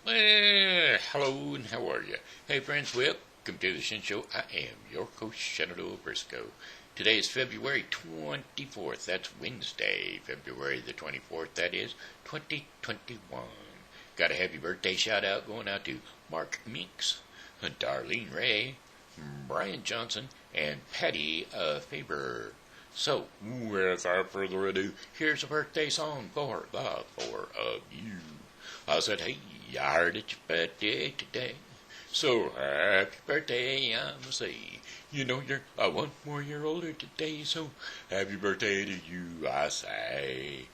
Hello and how are you? Hey friends, welcome to the Shen Show. I am your host, Shenandoah Briscoe. Today is February 24th. That's Wednesday, February the 24th. That is 2021. Got a happy birthday shout out going out to Mark Minks, Darlene Wray, Bryan Johnson, and Patty Faerber. So, without further ado, here's a birthday song for the four of you. I said, hey, I heard it's your birthday today. So happy birthday, I'ma say. You know you're 1 more year older today, so happy birthday to you, I say.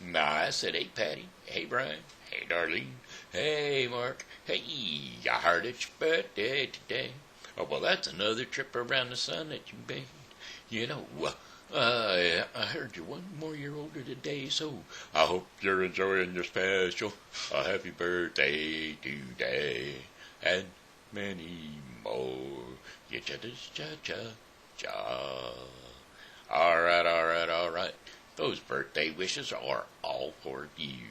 Nah, I said, hey, Patty. Hey, Brian. Hey, Darlene. Hey, Mark. Hey, I heard it's your birthday today. Oh, well, that's another trip around the sun that you made. You know, I heard you're 1 more year older today, so I hope you're enjoying your special happy birthday today, and many more. Ya cha cha cha cha. All right. Those birthday wishes are all for you.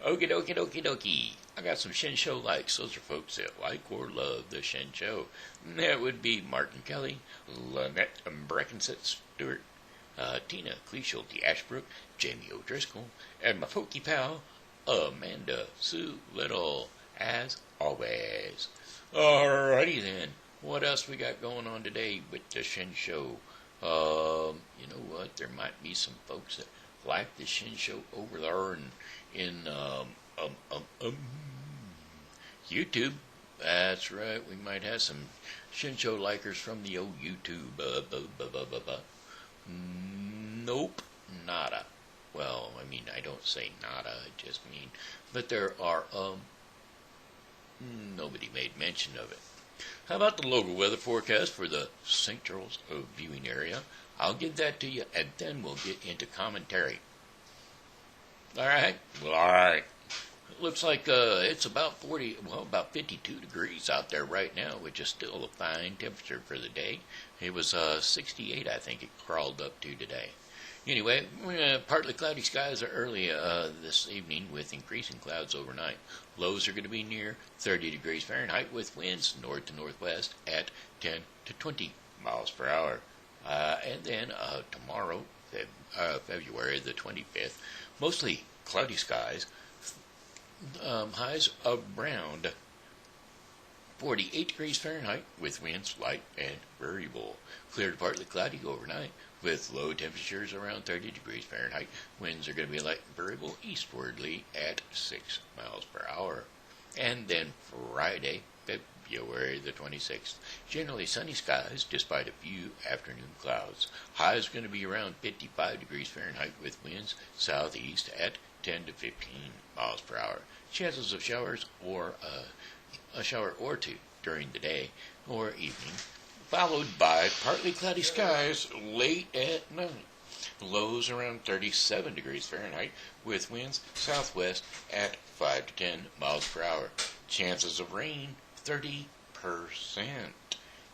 Okie dokie. I got some Shen Show likes. Those are folks that like or love the Shen Show. That would be Martin Kelly, Lynette Brackensiek Stewart, Tina Kleeschulte Ashbrook, Jamie O'Driscoll, and my pokey pal, Amanda Sue Little, as always. Alrighty then. What else we got going on today with the Shen Show? You know what? There might be some folks that like the Shen Show over there in YouTube. That's right. We might have some Shen Show likers from the old YouTube. Nope, nada. Well, I mean, I don't say nada. I just mean, but there are nobody made mention of it. How about the local weather forecast for the St. Charles viewing area? I'll give that to you, and then we'll get into commentary. All right. It looks like it's about 52 degrees out there right now, which is still a fine temperature for the day. It was 68, I think it crawled up to today. Anyway, partly cloudy skies early this evening with increasing clouds overnight. Lows are going to be near 30 degrees Fahrenheit with winds north to northwest at 10 to 20 miles per hour. And then tomorrow, February the 25th, mostly cloudy skies. Highs around 48 degrees Fahrenheit with winds light and variable. Clear to partly cloudy overnight with low temperatures around 30 degrees Fahrenheit. Winds are going to be light and variable eastwardly at 6 miles per hour. And then Friday, February the 26th, generally sunny skies despite a few afternoon clouds. Highs are going to be around 55 degrees Fahrenheit with winds southeast at 10 to 15 miles per hour. Chances of showers or a shower or two during the day or evening, followed by partly cloudy skies late at night. Lows around 37 degrees Fahrenheit with winds southwest at 5 to 10 miles per hour. Chances of rain 30%.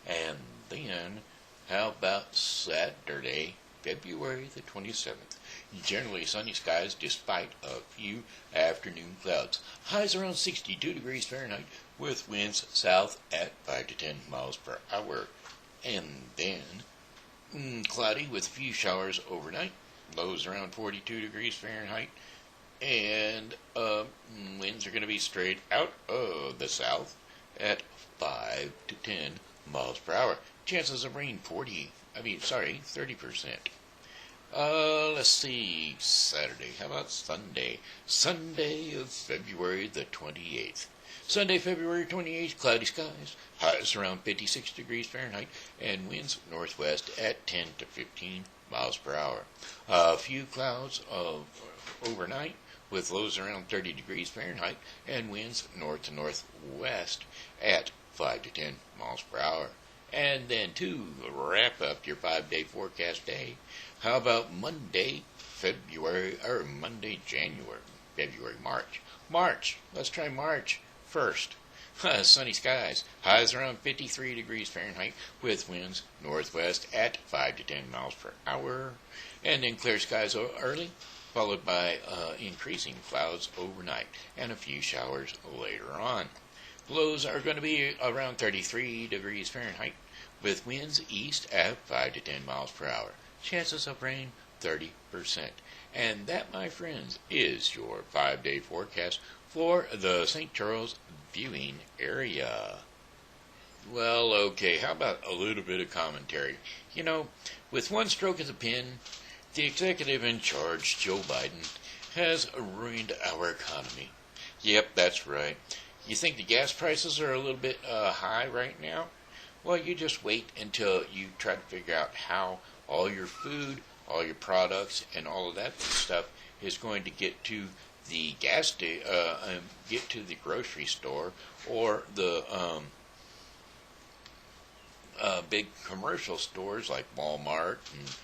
And then, how about Saturday, February the 27th? Generally sunny skies despite a few afternoon clouds. Highs around 62 degrees Fahrenheit with winds south at 5 to 10 miles per hour. And then cloudy with a few showers overnight. Lows around 42 degrees Fahrenheit. And winds are going to be straight out of the south at 5 to 10 miles per hour. Chances of rain 30%. Let's see, Saturday. How about Sunday? Sunday of February the 28th. Sunday, February 28th, cloudy skies. Highs around 56 degrees Fahrenheit and winds northwest at 10 to 15 miles per hour. A few clouds overnight with lows around 30 degrees Fahrenheit and winds north to northwest at 5 to 10 miles per hour. And then to wrap up your 5-day forecast day, how about Monday, March. Let's try March 1st. Sunny skies. Highs around 53 degrees Fahrenheit with winds northwest at 5 to 10 miles per hour. And then clear skies early. followed by increasing clouds overnight and a few showers later on. Lows are going to be around 33 degrees Fahrenheit with winds east at 5 to 10 miles per hour. Chances of rain 30%. And that, my friends, is your 5-day forecast for the St. Charles viewing area. Well, okay, how about a little bit of commentary? You know, with one stroke of the pen, the executive in charge, Joe Biden, has ruined our economy. Yep, that's right. You think the gas prices are a little bit high right now? Well, you just wait until you try to figure out how all your food, all your products, and all of that stuff is going to get to the get to the grocery store or the big commercial stores like Walmart and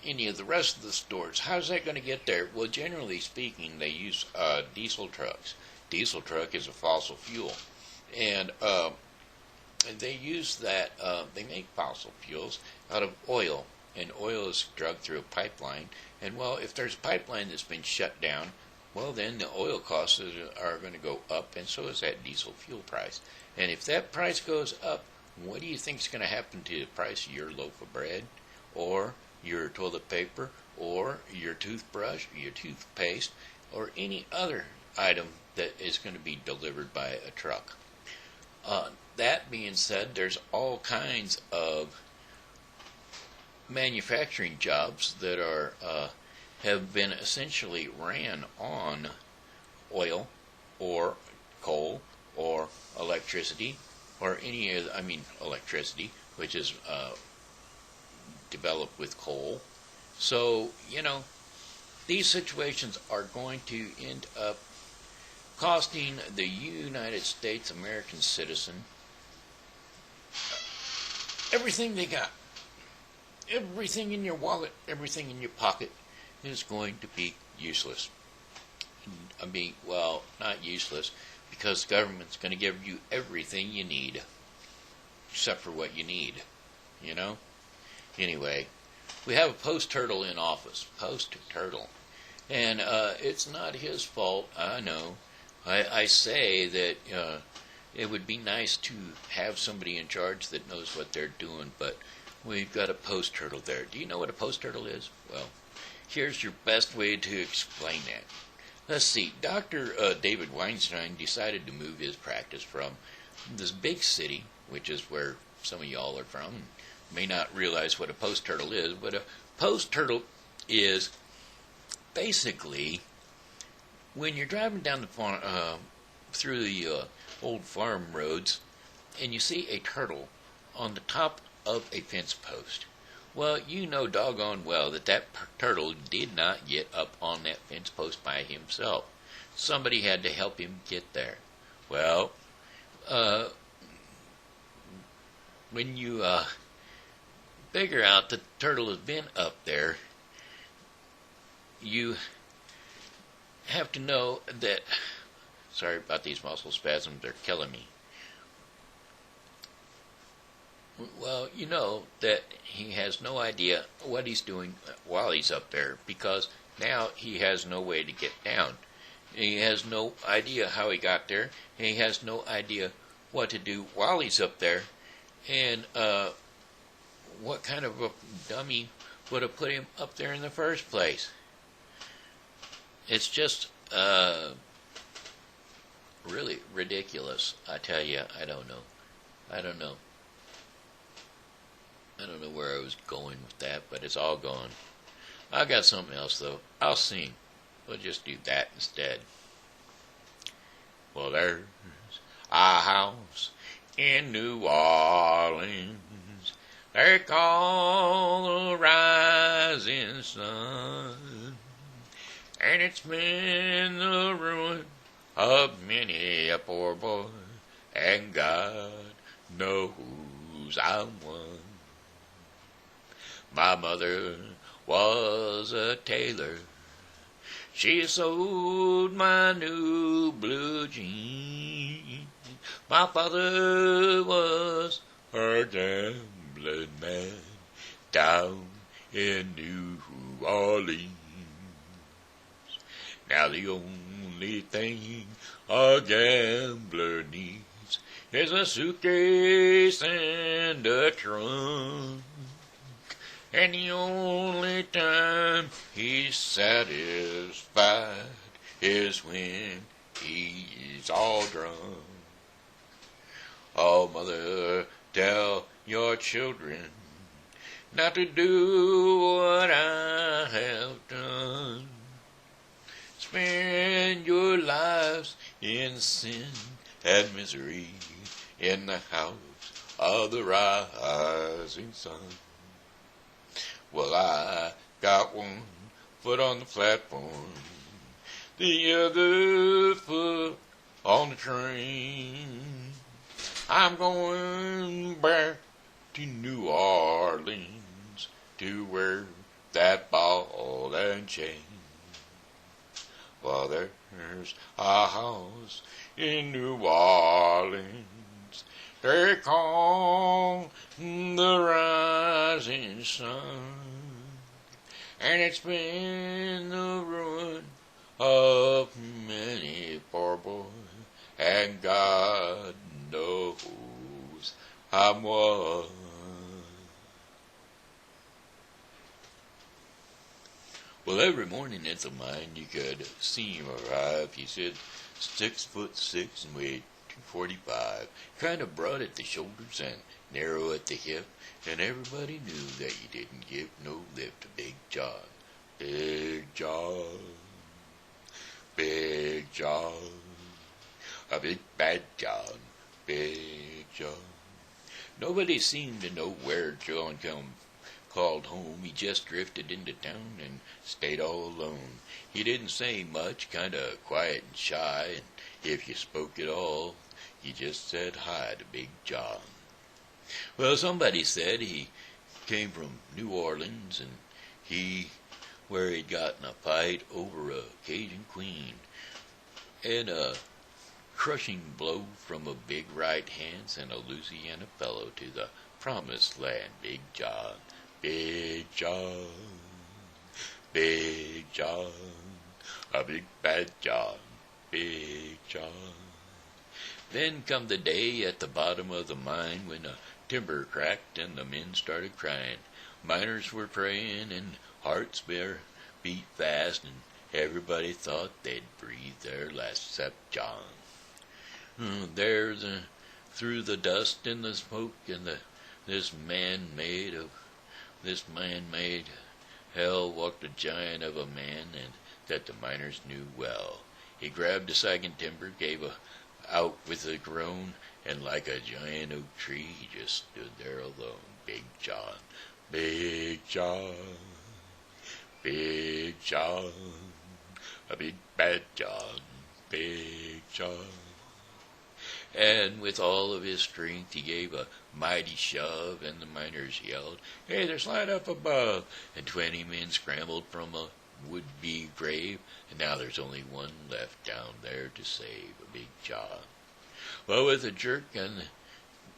any of the rest of the stores. How's that going to get there? Well, generally speaking, they use diesel trucks. Diesel truck is a fossil fuel, and they use that. They make fossil fuels out of oil, and oil is drugged through a pipeline. And well, if there's a pipeline that's been shut down, well, then the oil costs are going to go up, and so is that diesel fuel price. And if that price goes up, what do you think is going to happen to the price of your loaf of bread, or your toilet paper, or your toothbrush, or your toothpaste, or any other item that is going to be delivered by a truck? That being said, there's all kinds of manufacturing jobs that are have been essentially ran on oil or coal or electricity or any of electricity, which is developed with coal. So, you know, these situations are going to end up costing the United States American citizen everything they got. Everything in your wallet, everything in your pocket is going to be useless. Well, not useless, because the government's going to give you everything you need, except for what you need, you know? Anyway, we have a post-turtle in office. Post-turtle. And it's not his fault, I know. I say that it would be nice to have somebody in charge that knows what they're doing, but we've got a post-turtle there. Do you know what a post-turtle is? Well, here's your best way to explain that. Let's see. Dr. David Weinstein decided to move his practice from this big city, which is where some of y'all are from, may not realize what a post-turtle is, but a post-turtle is basically when you're driving down the farm, through the old farm roads, and you see a turtle on the top of a fence post. Well, you know doggone well that turtle did not get up on that fence post by himself. Somebody had to help him get there. Well, when you figure out that the turtle has been up there, you have to know that, sorry about these muscle spasms, they're killing me. Well, you know that he has no idea what he's doing while he's up there, because now he has no way to get down. He has no idea how he got there, and he has no idea what to do while he's up there, and what kind of a dummy would have put him up there in the first place. It's just really ridiculous. I tell you, I don't know where I was going with that, but it's all gone. I got something else, though. I'll sing. We'll just do that instead. Well, there's a house in New Orleans they call the Rising Sun, and it's been the ruin of many a poor boy, and God knows I'm one. My mother was a tailor. She sewed my new blue jeans. My father was a gambling man down in New Orleans. Now the only thing a gambler needs is a suitcase and a trunk. And the only time he's satisfied is when he's all drunk. Oh, mother, tell your children not to do what I have done. Spend your lives in sin and misery in the house of the rising sun. Well, I got one foot on the platform, the other foot on the train. I'm going back to New Orleans to wear that ball and chain. Well, there's a house in New Orleans they call the rising sun, and it's been the ruin of many poor boy, and God knows I'm one. Well, every morning at the mine you could see him arrive. He said 6'6" and weighed 245, kind of broad at the shoulders and narrow at the hip, and everybody knew that you didn't give no lift to Big John. Big John, Big John, a big bad John, Big John. Nobody seemed to know where John called home. He just drifted into town and stayed all alone. He didn't say much, kind of quiet and shy, and if you spoke at all, he just said hi to Big John. Well, somebody said he came from New Orleans, and where he'd gotten a fight over a Cajun queen, and a crushing blow from a big right hand sent a Louisiana fellow to the promised land. Big John, Big John, Big John, a big bad John, Big John. Then come the day at the bottom of the mine when the timber cracked and the men started crying. Miners were praying and hearts beat fast, and everybody thought they'd breathe their last except John. There, through the dust and the smoke and this man-made hell walked a giant of a man, and that the miners knew well. He grabbed a sagging timber, gave out with a groan, and like a giant oak tree, he just stood there alone. Big John, Big John, Big John, a big bad John, Big John. And with all of his strength, he gave a mighty shove, and the miners yelled, "Hey, there's light up above!" And 20 men scrambled from a would-be grave, and now there's only one left down there to save, a Big John. Well, with a jerk and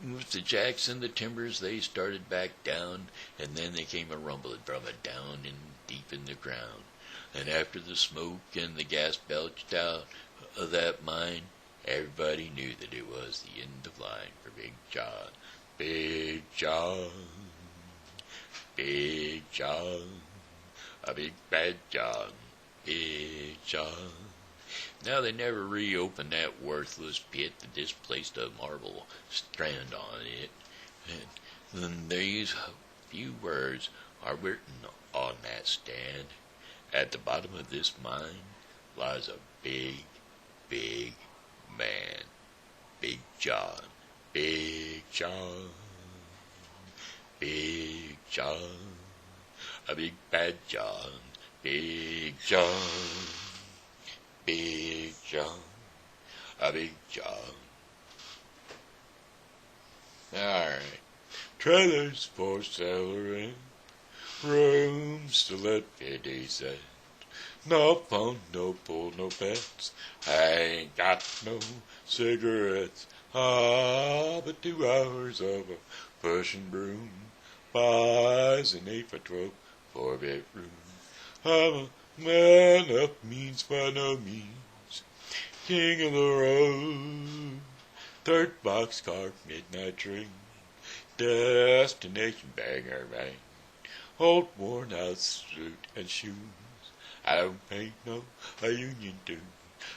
with the jacks and the timbers, they started back down, and then they came a rumbling from it down in deep in the ground. And after the smoke and the gas belched out of that mine, everybody knew that it was the end of line for Big John. Big John, Big John, a big bad John, Big John. Now they never reopened that worthless pit that displaced a marble strand on it. And then these few words are written on that stand. At the bottom of this mine lies a big, big man. Big John, Big John, Big John, a big bad John, Big John, Big John, a Big John. Alright. Trailers for celery, rooms to let 50 cents. No fun, no pull, no bets. I ain't got no cigarettes. But 2 hours of a pushing broom buys an 8 for 12 4-bedroom. I'm a Man up means by no means king of the road. Third boxcar, midnight train, destination Bangor, right? Old worn out suit and shoes. I don't pay no a union due.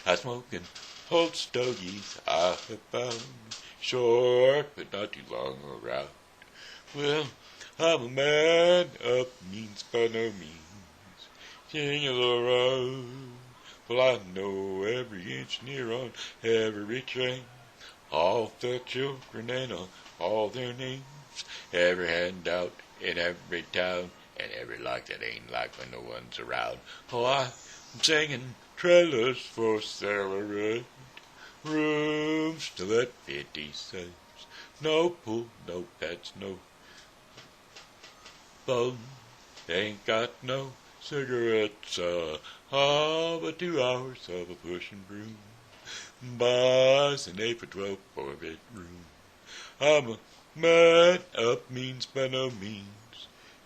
I smoking old stogies I have found. Short but not too long a route. Well, I'm a man up means by no means king of the road. Well, I know every engineer on every train, all the children and all their names, every handout in every town, and every lock that ain't locked when no one's around. Oh, I'm singing trailers for salary, rooms to let 50 cents, no pool, no pets, no phone, ain't got no cigarettes, all but 2 hours of a pushing broom, buys an 8 for 12 4-bedroom. I'm a man up means by no means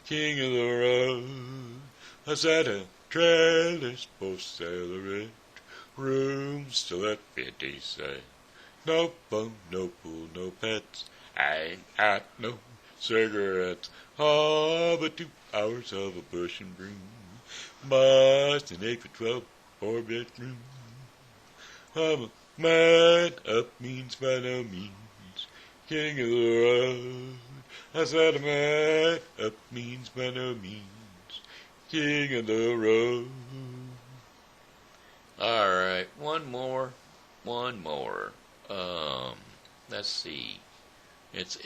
king of the road. I said a trailer's for salary, rooms to let 50 cents, no phone, no pool, no pets, I ain't got no cigarettes, all but 2 hours of a bush and broom, buys an 8 for 12 4-bedroom. I'm a man up means by no means king of the road. I said a man up means by no means king of the road. All right, one more. Let's see. Let's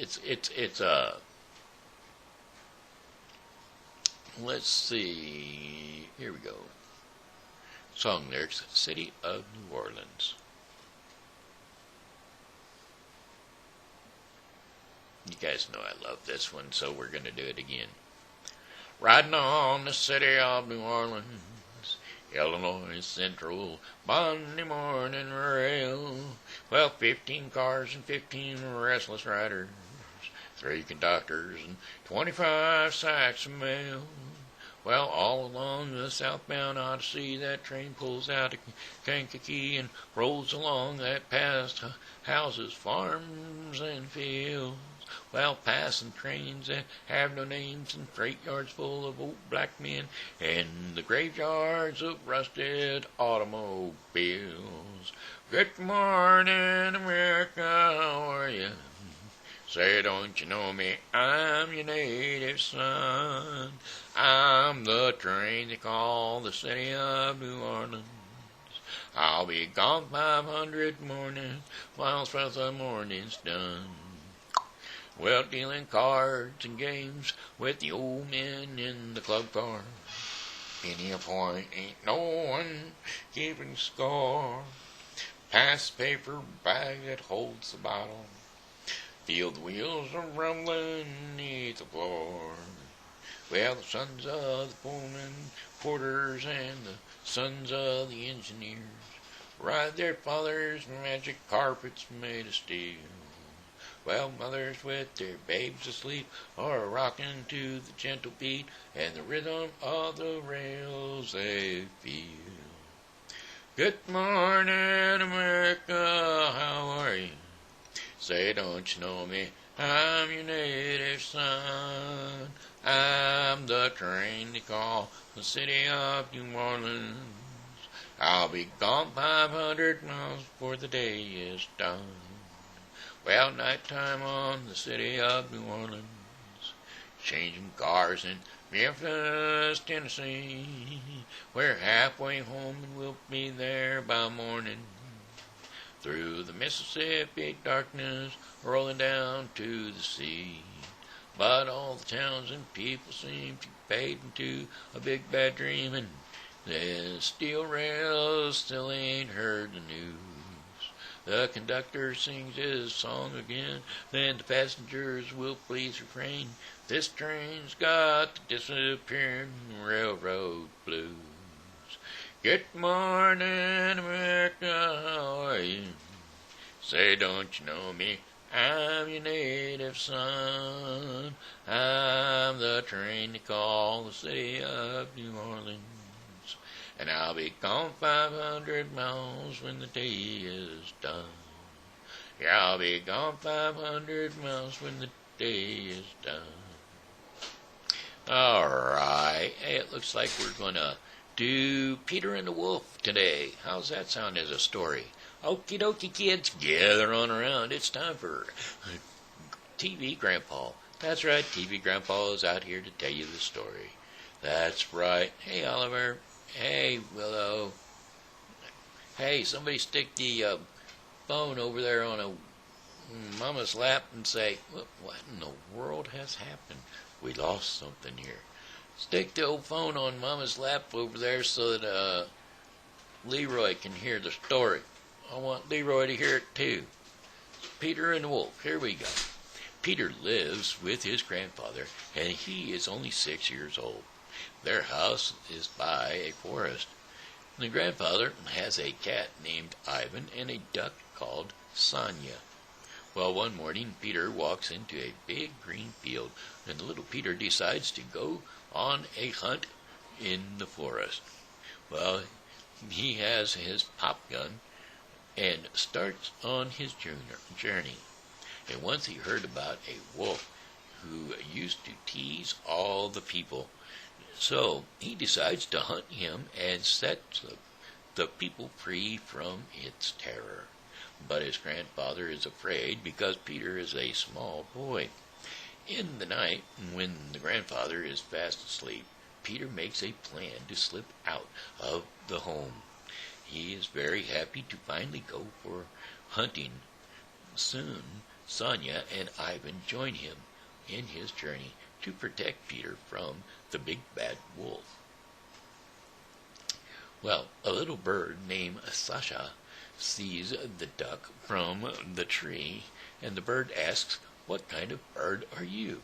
see. Here we go. Song lyrics: City of New Orleans. You guys know I love this one, so we're going to do it again. Riding on the city of New Orleans, Illinois Central, Monday morning rail. Well, 15 cars and 15 restless riders, 3 conductors and 25 sacks of mail. Well, all along the southbound Odyssey, that train pulls out of Kankakee and rolls along that past houses, farms, and fields. Well, passing trains that have no names and freight yards full of old black men and the graveyards of rusted automobiles. Good morning, America, how are you? Say, don't you know me? I'm your native son. I'm the train they call the city of New Orleans. I'll be gone 500 miles for the morning's done. Well, dealing cards and games with the old men in the club car. Penny a point, ain't no one keeping score. Pass the paper bag that holds the bottle. Feel the wheels are rumbling beneath the floor. Well, the sons of the foremen, porters, and the sons of the engineers ride their fathers' magic carpets made of steel. Well, mothers with their babes asleep are rocking to the gentle beat and the rhythm of the rails they feel. Good morning, America, how are you? Say, don't you know me? I'm your native son. I'm the train they call the city of New Orleans. I'll be gone 500 miles before the day is done. Well, nighttime on the city of New Orleans, changing cars in Memphis, Tennessee. We're halfway home and we'll be there by morning. Through the Mississippi darkness, rolling down to the sea. But all the towns and people seem to fade into a big bad dream, and the steel rails still ain't heard the news. The conductor sings his song again, then the passengers will please refrain. This train's got the disappearing railroad blues. Good morning, America, how are you? Say, don't you know me? I'm your native son. I'm the train they call the city of New Orleans. And I'll be gone 500 miles when the day is done. Yeah, I'll be gone 500 miles when the day is done. All right. Hey, it looks like we're going to do Peter and the Wolf today. How's that sound as a story? Okie dokie, kids. Gather on around. It's time for TV Grandpa. That's right. TV Grandpa is out here to tell you the story. That's right. Hey, Oliver. Hey, Willow. Hey, somebody stick the phone over there on a Mama's lap and say, what in the world has happened? We lost something here. Stick the old phone on Mama's lap over there so that Leroy can hear the story. I want Leroy to hear it too. Peter and the Wolf. Here we go. Peter lives with his grandfather, and he is only 6 years old. Their house is by a forest. The grandfather has a cat named Ivan and a duck called Sonia. Well, one morning, Peter walks into a big green field, and little Peter decides to go on a hunt in the forest. Well, he has his pop gun and starts on his journey. And once he heard about a wolf who used to tease all the people. So he decides to hunt him and set the people free from its terror. But his grandfather is afraid because Peter is a small boy. In the night, when the grandfather is fast asleep, Peter makes a plan to slip out of the home. He is very happy to finally go for hunting. Soon, Sonia and Ivan join him in his journey to protect Peter from the big bad wolf. Well, a little bird named Sasha sees the duck from the tree, and the bird asks, "What kind of bird are you?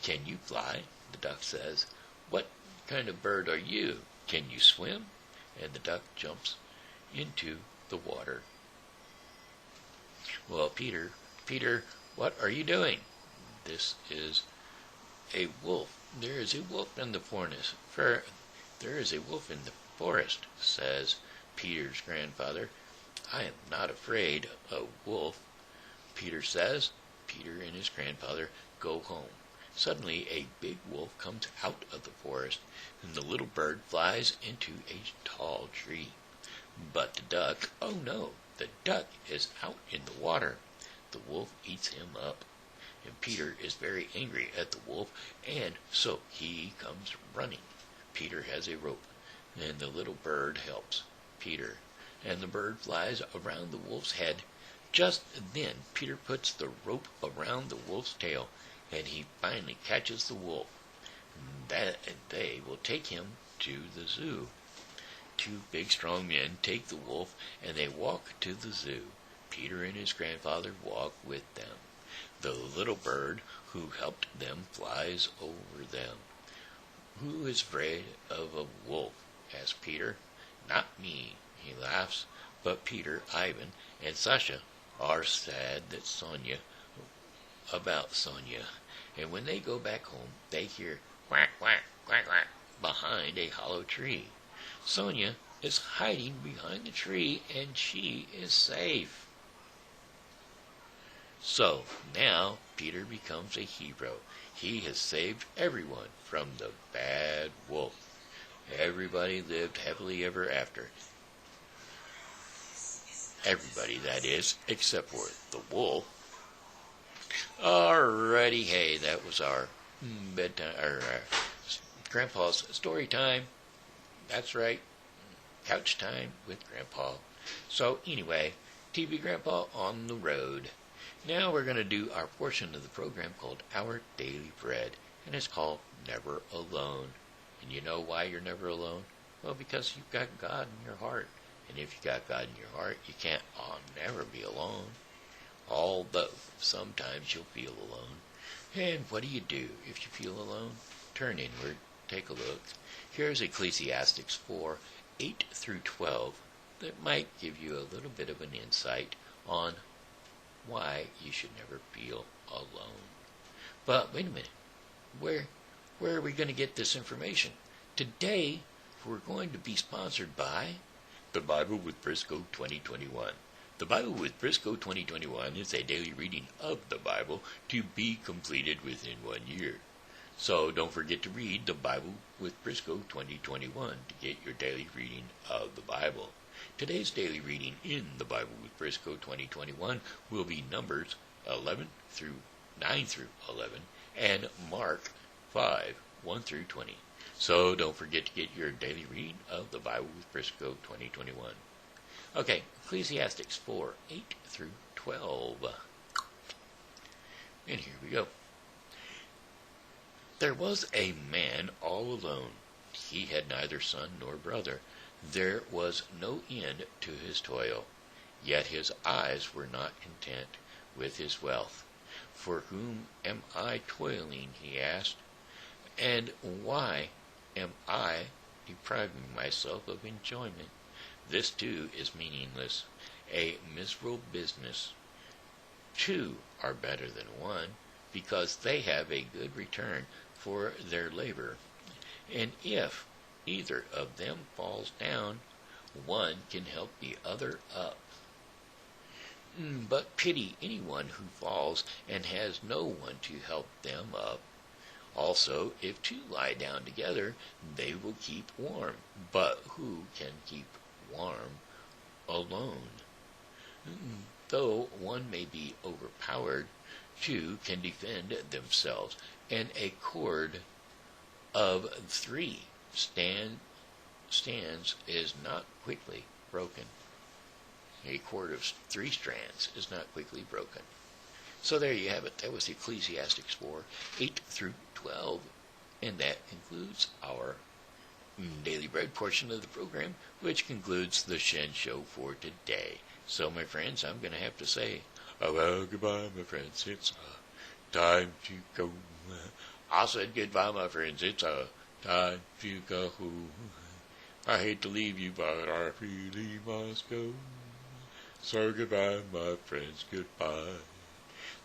Can you fly?" The duck says, "What kind of bird are you? Can you swim?" And the duck jumps into the water. Well, Peter, what are you doing? This is a wolf. There is a wolf in the forest. There is a wolf in the forest, says Peter's grandfather. "I am not afraid of wolf," Peter says. Peter and his grandfather go home. Suddenly, a big wolf comes out of the forest, and the little bird flies into a tall tree. But the duck, oh no, the duck is out in the water. The wolf eats him up. And Peter is very angry at the wolf, and so he comes running. Peter has a rope, and the little bird helps Peter, and the bird flies around the wolf's head. Just then, Peter puts the rope around the wolf's tail, and he finally catches the wolf. They will take him to the zoo. Two big strong men take the wolf, and they walk to the zoo. Peter and his grandfather walk with them. The little bird who helped them flies over them. "Who is afraid of a wolf?" asks Peter. "Not me," he laughs. But Peter, Ivan, and Sasha are sad about Sonia. And when they go back home, they hear quack, quack, quack, quack behind a hollow tree. Sonia is hiding behind the tree, and she is safe. So now Peter becomes a hero. He has saved everyone from the bad wolf. Everybody lived happily ever after. Everybody, that is, except for the wolf. Alrighty, hey, that was our bedtime, our Grandpa's story time. That's right, couch time with Grandpa. So anyway, TV Grandpa on the road. Now we're going to do our portion of the program called Our Daily Bread, and it's called Never Alone. And you know why you're never alone? Well, because you've got God in your heart. And if you got God in your heart, you can't never be alone. Although sometimes you'll feel alone. And what do you do if you feel alone? Turn inward. Take a look. Here's Ecclesiastes 4, 8 through 12 that might give you a little bit of an insight on why you should never feel alone. But wait a minute. Where are we going to get this information? Today, We're going to be sponsored by the Bible with Briscoe 2021. The Bible with Briscoe 2021 is a daily reading of the Bible to be completed within 1 year. So don't forget to read the Bible with Briscoe 2021 to get your daily reading of the Bible. Today's daily reading in the Bible with Briscoe 2021 will be Numbers 9 through 11 and Mark 5, 1 through 20. So don't forget to get your daily reading of the Bible with Briscoe 2021. Okay, Ecclesiastes 4, 8 through 12. And here we go. There was a man all alone. He had neither son nor brother. There was no end to his toil. Yet his eyes were not content with his wealth. For whom am I toiling, he asked, and why am I depriving myself of enjoyment? This too is meaningless, a miserable business. Two are better than one, because they have a good return for their labor. And if either of them falls down, one can help the other up. But pity anyone who falls and has no one to help them up. Also, if two lie down together, they will keep warm. But who can keep warm alone? Though one may be overpowered, two can defend themselves, and a cord of three stands is not quickly broken. A cord of 3 strands is not quickly broken. So there you have it. That was Ecclesiastes 4, 8 through 12. And that concludes our Daily Bread portion of the program, which concludes the Shen Show for today. So, my friends, I'm going to have to say, well, goodbye, my friends. It's time to go. I said goodbye, my friends. It's time to go. I hate to leave you, but I really must go. So goodbye, my friends, goodbye.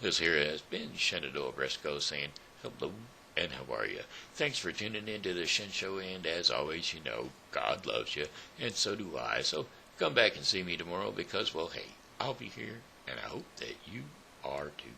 This here has been Shenandoah Briscoe saying hello and how are you? Thanks for tuning in to the Shen Show, and as always, you know, God loves you, and so do I. So come back and see me tomorrow because, well, hey, I'll be here, and I hope that you are too.